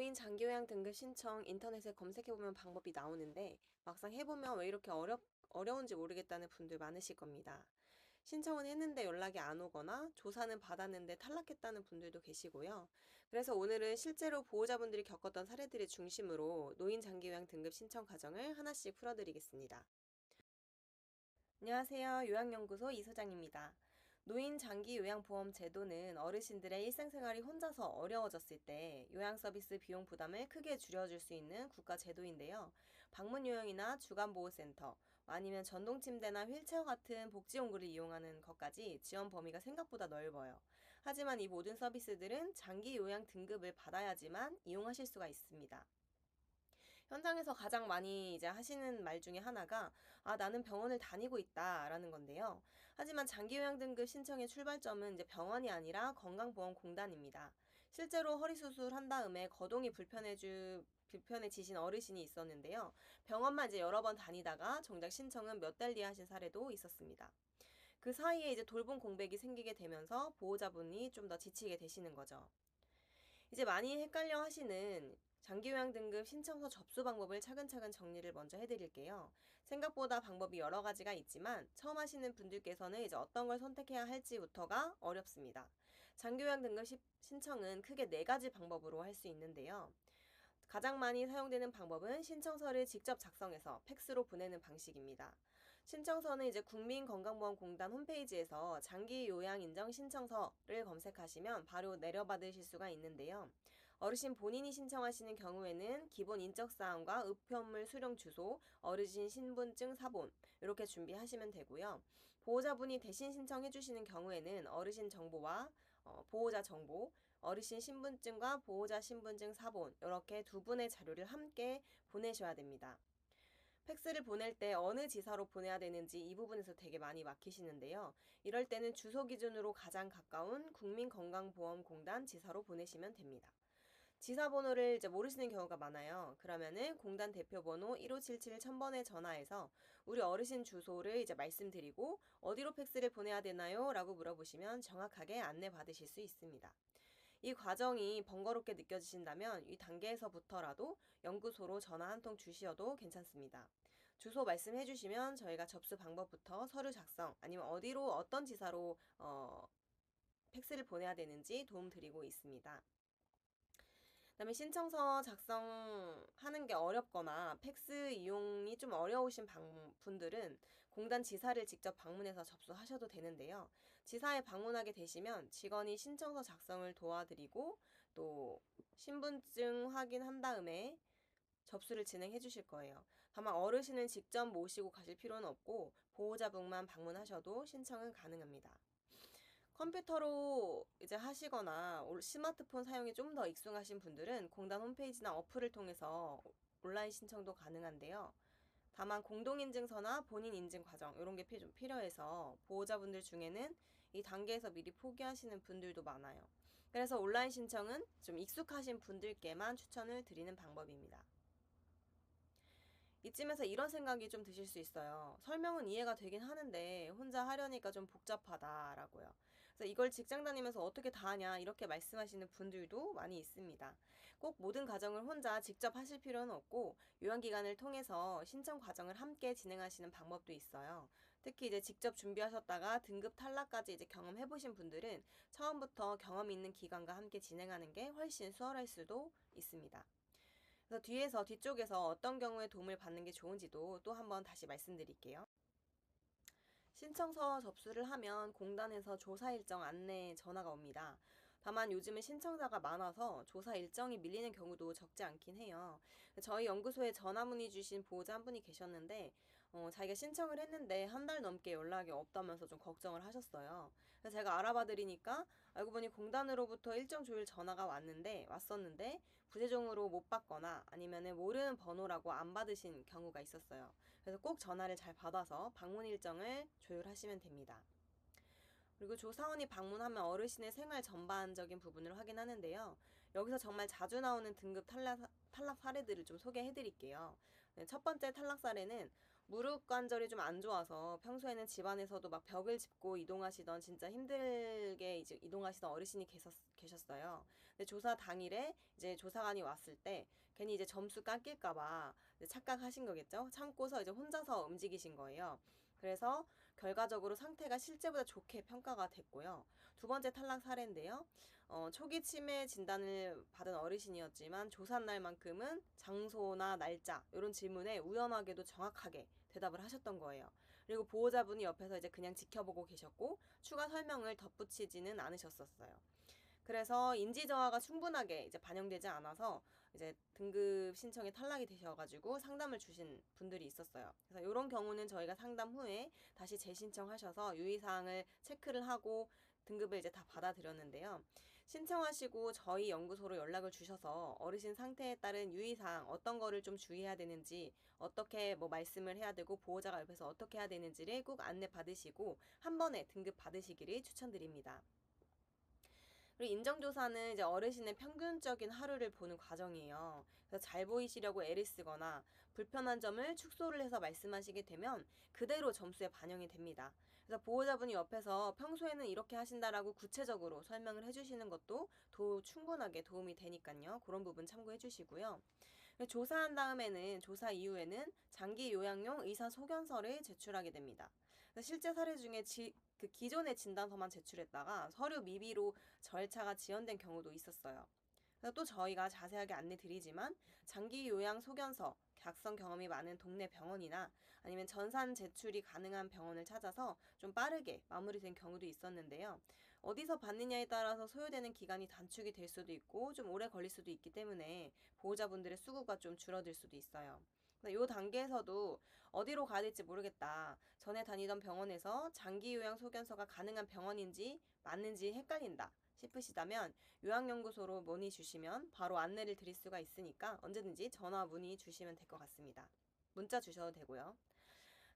노인 장기요양 등급 신청 인터넷에 검색해보면 방법이 나오는데 막상 해보면 왜 이렇게 어려운지 모르겠다는 분들 많으실 겁니다. 신청은 했는데 연락이 안 오거나 조사는 받았는데 탈락했다는 분들도 계시고요. 그래서 오늘은 실제로 보호자분들이 겪었던 사례들을 중심으로 노인 장기요양 등급 신청 과정을 하나씩 풀어드리겠습니다. 안녕하세요. 요양연구소 이소장입니다. 노인 장기 요양보험 제도는 어르신들의 일상생활이 혼자서 어려워졌을 때 요양 서비스 비용 부담을 크게 줄여줄 수 있는 국가 제도인데요. 방문 요양이나 주간보호센터, 아니면 전동침대나 휠체어 같은 복지용구를 이용하는 것까지 지원 범위가 생각보다 넓어요. 하지만 이 모든 서비스들은 장기 요양 등급을 받아야지만 이용하실 수가 있습니다. 현장에서 가장 많이 이제 하시는 말 중에 하나가 나는 병원을 다니고 있다라는 건데요. 하지만 장기요양 등급 신청의 출발점은 이제 병원이 아니라 건강보험공단입니다. 실제로 허리 수술한 다음에 거동이 불편해지신 어르신이 있었는데요. 병원만 이제 여러 번 다니다가 정작 신청은 몇 달 뒤에 하신 사례도 있었습니다. 그 사이에 이제 돌봄 공백이 생기게 되면서 보호자분이 좀 더 지치게 되시는 거죠. 이제 많이 헷갈려 하시는 장기요양 등급 신청서 접수 방법을 차근차근 정리를 먼저 해드릴게요. 생각보다 방법이 여러 가지가 있지만 처음 하시는 분들께서는 이제 어떤 걸 선택해야 할지부터가 어렵습니다. 장기요양 등급 신청은 크게 네 가지 방법으로 할 수 있는데요. 가장 많이 사용되는 방법은 신청서를 직접 작성해서 팩스로 보내는 방식입니다. 신청서는 이제 국민건강보험공단 홈페이지에서 장기요양인정 신청서를 검색하시면 바로 내려받으실 수가 있는데요. 어르신 본인이 신청하시는 경우에는 기본 인적사항과 우편물 수령 주소, 어르신 신분증 사본 이렇게 준비하시면 되고요. 보호자분이 대신 신청해 주시는 경우에는 어르신 정보와 보호자 정보, 어르신 신분증과 보호자 신분증 사본 이렇게 두 분의 자료를 함께 보내셔야 됩니다. 팩스를 보낼 때 어느 지사로 보내야 되는지 이 부분에서 되게 많이 막히시는데요. 이럴 때는 주소 기준으로 가장 가까운 국민건강보험공단 지사로 보내시면 됩니다. 지사 번호를 이제 모르시는 경우가 많아요. 그러면은 공단 대표 번호 1577 1000번에 전화해서 우리 어르신 주소를 이제 말씀드리고 어디로 팩스를 보내야 되나요? 라고 물어보시면 정확하게 안내 받으실 수 있습니다. 이 과정이 번거롭게 느껴지신다면 이 단계에서부터라도 연구소로 전화 한 통 주시어도 괜찮습니다. 주소 말씀해 주시면 저희가 접수 방법부터 서류 작성 아니면 어디로 어떤 지사로 팩스를 보내야 되는지 도움 드리고 있습니다. 그다음에 신청서 작성하는 게 어렵거나 팩스 이용이 좀 어려우신 분들은 공단 지사를 직접 방문해서 접수하셔도 되는데요. 지사에 방문하게 되시면 직원이 신청서 작성을 도와드리고 또 신분증 확인한 다음에 접수를 진행해 주실 거예요. 다만 어르신은 직접 모시고 가실 필요는 없고 보호자분만 방문하셔도 신청은 가능합니다. 컴퓨터로 이제 하시거나 스마트폰 사용이 좀 더 익숙하신 분들은 공단 홈페이지나 어플을 통해서 온라인 신청도 가능한데요. 다만 공동인증서나 본인 인증 과정 이런 게 좀 필요해서 보호자분들 중에는 이 단계에서 미리 포기하시는 분들도 많아요. 그래서 온라인 신청은 좀 익숙하신 분들께만 추천을 드리는 방법입니다. 이쯤에서 이런 생각이 좀 드실 수 있어요. 설명은 이해가 되긴 하는데 혼자 하려니까 좀 복잡하다라고요. 그래서 이걸 직장 다니면서 어떻게 다 하냐 이렇게 말씀하시는 분들도 많이 있습니다. 꼭 모든 과정을 혼자 직접 하실 필요는 없고 요양기관을 통해서 신청 과정을 함께 진행하시는 방법도 있어요. 특히 이제 직접 준비하셨다가 등급 탈락까지 이제 경험해 보신 분들은 처음부터 경험 있는 기관과 함께 진행하는 게 훨씬 수월할 수도 있습니다. 그래서 뒤쪽에서 어떤 경우에 도움을 받는 게 좋은지도 또 한번 다시 말씀드릴게요. 신청서 접수를 하면 공단에서 조사 일정 안내 전화가 옵니다. 다만 요즘은 신청자가 많아서 조사 일정이 밀리는 경우도 적지 않긴 해요. 저희 연구소에 전화 문의 주신 보호자 한 분이 계셨는데 자기가 신청을 했는데 한 달 넘게 연락이 없다면서 좀 걱정을 하셨어요. 그래서 제가 알아봐 드리니까 알고 보니 공단으로부터 일정 조율 전화가 왔었는데 부재중으로 못 받거나 아니면은 모르는 번호라고 안 받으신 경우가 있었어요. 그래서 꼭 전화를 잘 받아서 방문 일정을 조율하시면 됩니다. 그리고 조사원이 방문하면 어르신의 생활 전반적인 부분을 확인하는데요. 여기서 정말 자주 나오는 등급 탈락 사례들을 좀 소개해 드릴게요. 첫 번째 탈락 사례는 무릎 관절이 좀 안 좋아서 평소에는 집안에서도 막 벽을 짚고 이동하시던 진짜 힘들게 이제 이동하시던 어르신이 계셨어요. 근데 조사 당일에 이제 조사관이 왔을 때 괜히 이제 점수 깎일까봐 착각하신 거겠죠? 참고서 이제 혼자서 움직이신 거예요. 그래서 결과적으로 상태가 실제보다 좋게 평가가 됐고요. 두 번째 탈락 사례인데요. 초기 치매 진단을 받은 어르신이었지만 조사날만큼은 장소나 날짜 이런 질문에 우연하게도 정확하게 대답을 하셨던 거예요. 그리고 보호자분이 옆에서 이제 그냥 지켜보고 계셨고 추가 설명을 덧붙이지는 않으셨었어요. 그래서 인지 저하가 충분하게 이제 반영되지 않아서 이제 등급 신청에 탈락이 되셔가지고 상담을 주신 분들이 있었어요. 그래서 이런 경우는 저희가 상담 후에 다시 재신청하셔서 유의사항을 체크를 하고 등급을 이제 다 받아들였는데요. 신청하시고 저희 연구소로 연락을 주셔서 어르신 상태에 따른 유의사항 어떤 거를 좀 주의해야 되는지 어떻게 뭐 말씀을 해야 되고 보호자가 옆에서 어떻게 해야 되는지를 꼭 안내 받으시고 한 번에 등급 받으시기를 추천드립니다. 그리고 인정조사는 이제 어르신의 평균적인 하루를 보는 과정이에요. 그래서 잘 보이시려고 애를 쓰거나 불편한 점을 축소를 해서 말씀하시게 되면 그대로 점수에 반영이 됩니다. 그래서 보호자분이 옆에서 평소에는 이렇게 하신다라고 구체적으로 설명을 해주시는 것도 충분하게 도움이 되니까요. 그런 부분 참고해 주시고요. 조사한 다음에는 조사 이후에는 장기 요양용 의사 소견서를 제출하게 됩니다. 실제 사례 중에 그 기존의 진단서만 제출했다가 서류 미비로 절차가 지연된 경우도 있었어요. 그래서 또 저희가 자세하게 안내 드리지만 장기 요양 소견서, 각성 경험이 많은 동네 병원이나 아니면 전산 제출이 가능한 병원을 찾아서 좀 빠르게 마무리된 경우도 있었는데요. 어디서 받느냐에 따라서 소요되는 기간이 단축이 될 수도 있고 좀 오래 걸릴 수도 있기 때문에 보호자분들의 수고가 좀 줄어들 수도 있어요. 이 단계에서도 어디로 가야 될지 모르겠다. 전에 다니던 병원에서 장기 요양 소견서가 가능한 병원인지 맞는지 헷갈린다 싶으시다면 요양연구소로 문의 주시면 바로 안내를 드릴 수가 있으니까 언제든지 전화 문의 주시면 될 것 같습니다. 문자 주셔도 되고요.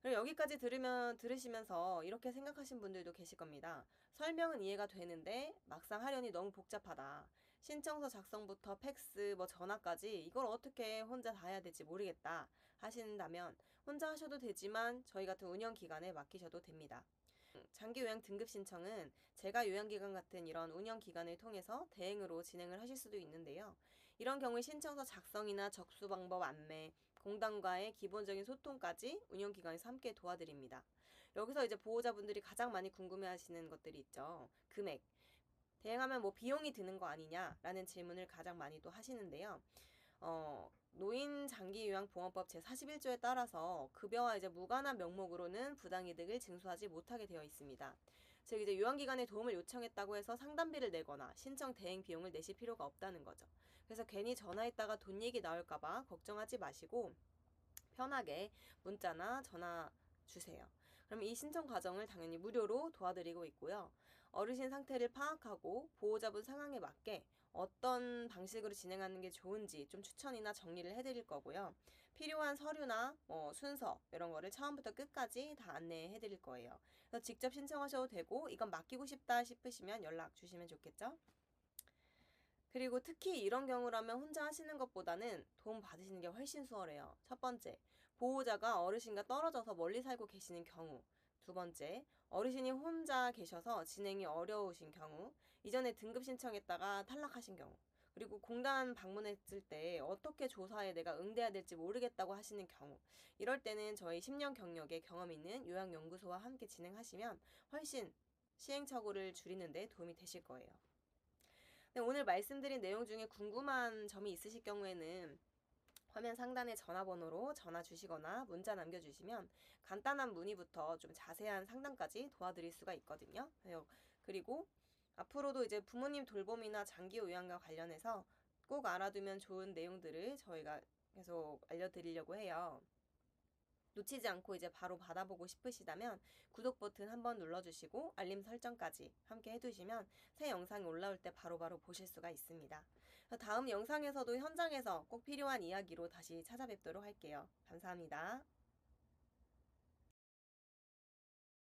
그리고 여기까지 들으시면서 이렇게 생각하신 분들도 계실 겁니다. 설명은 이해가 되는데 막상 하려니 너무 복잡하다. 신청서 작성부터 팩스, 뭐 전화까지 이걸 어떻게 혼자 다 해야 될지 모르겠다 하신다면 혼자 하셔도 되지만 저희 같은 운영기관에 맡기셔도 됩니다. 장기 요양 등급 신청은 제가 요양기관 같은 이런 운영기관을 통해서 대행으로 진행을 하실 수도 있는데요. 이런 경우에 신청서 작성이나 접수 방법 안내, 공단과의 기본적인 소통까지 운영기관에서 함께 도와드립니다. 여기서 이제 보호자분들이 가장 많이 궁금해하시는 것들이 있죠. 금액. 대행하면 뭐 비용이 드는 거 아니냐라는 질문을 가장 많이 또 하시는데요. 노인장기요양보험법 제41조에 따라서 급여와 이제 무관한 명목으로는 부당이득을 징수하지 못하게 되어 있습니다. 즉 이제 요양기관에 도움을 요청했다고 해서 상담비를 내거나 신청 대행 비용을 내실 필요가 없다는 거죠. 그래서 괜히 전화했다가 돈 얘기 나올까봐 걱정하지 마시고 편하게 문자나 전화 주세요. 그럼 이 신청 과정을 당연히 무료로 도와드리고 있고요. 어르신 상태를 파악하고 보호자분 상황에 맞게 어떤 방식으로 진행하는 게 좋은지 좀 추천이나 정리를 해드릴 거고요. 필요한 서류나 순서 이런 거를 처음부터 끝까지 다 안내해드릴 거예요. 그래서 직접 신청하셔도 되고 이건 맡기고 싶다 싶으시면 연락 주시면 좋겠죠? 그리고 특히 이런 경우라면 혼자 하시는 것보다는 도움 받으시는 게 훨씬 수월해요. 첫 번째, 보호자가 어르신과 떨어져서 멀리 살고 계시는 경우. 두 번째, 어르신이 혼자 계셔서 진행이 어려우신 경우. 이전에 등급 신청했다가 탈락하신 경우. 그리고 공단 방문했을 때 어떻게 조사에 내가 응대해야 될지 모르겠다고 하시는 경우. 이럴 때는 저희 10년 경력의 경험 있는 요양연구소와 함께 진행하시면 훨씬 시행착오를 줄이는 데 도움이 되실 거예요. 네, 오늘 말씀드린 내용 중에 궁금한 점이 있으실 경우에는 화면 상단의 전화번호로 전화 주시거나 문자 남겨주시면 간단한 문의부터 좀 자세한 상담까지 도와드릴 수가 있거든요. 그리고 앞으로도 이제 부모님 돌봄이나 장기 요양과 관련해서 꼭 알아두면 좋은 내용들을 저희가 계속 알려드리려고 해요. 놓치지 않고 이제 바로 받아보고 싶으시다면 구독 버튼 한번 눌러주시고 알림 설정까지 함께 해두시면 새 영상이 올라올 때 바로바로 보실 수가 있습니다. 다음 영상에서도 현장에서 꼭 필요한 이야기로 다시 찾아뵙도록 할게요. 감사합니다.